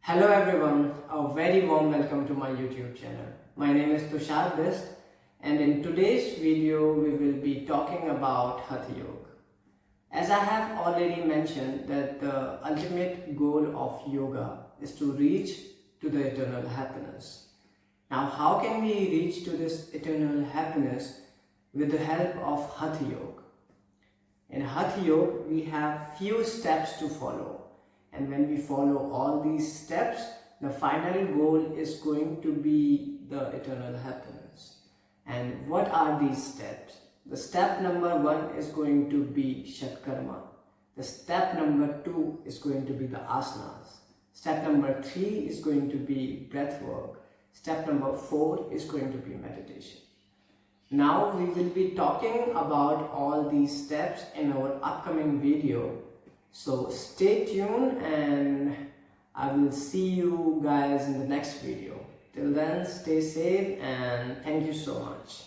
Hello everyone, a very warm welcome to my YouTube channel. My name is Tushar Bist and in today's video we will be talking about Hatha Yoga. As I have already mentioned that the ultimate goal of yoga is to reach to the eternal happiness. Now how can we reach to this eternal happiness with the help of Hatha Yoga? In Hatha Yoga we have few steps to follow. And when we follow all these steps, the final goal is going to be the eternal happiness. And what are these steps? The step number 1 is going to be Shatkarma. The step number 2 is going to be the Asanas. Step number 3 is going to be Breathwork. Step number 4 is going to be meditation. Now we will be talking about all these steps in our upcoming video. So stay tuned and I will see you guys in the next video. Till then, stay safe and thank you so much.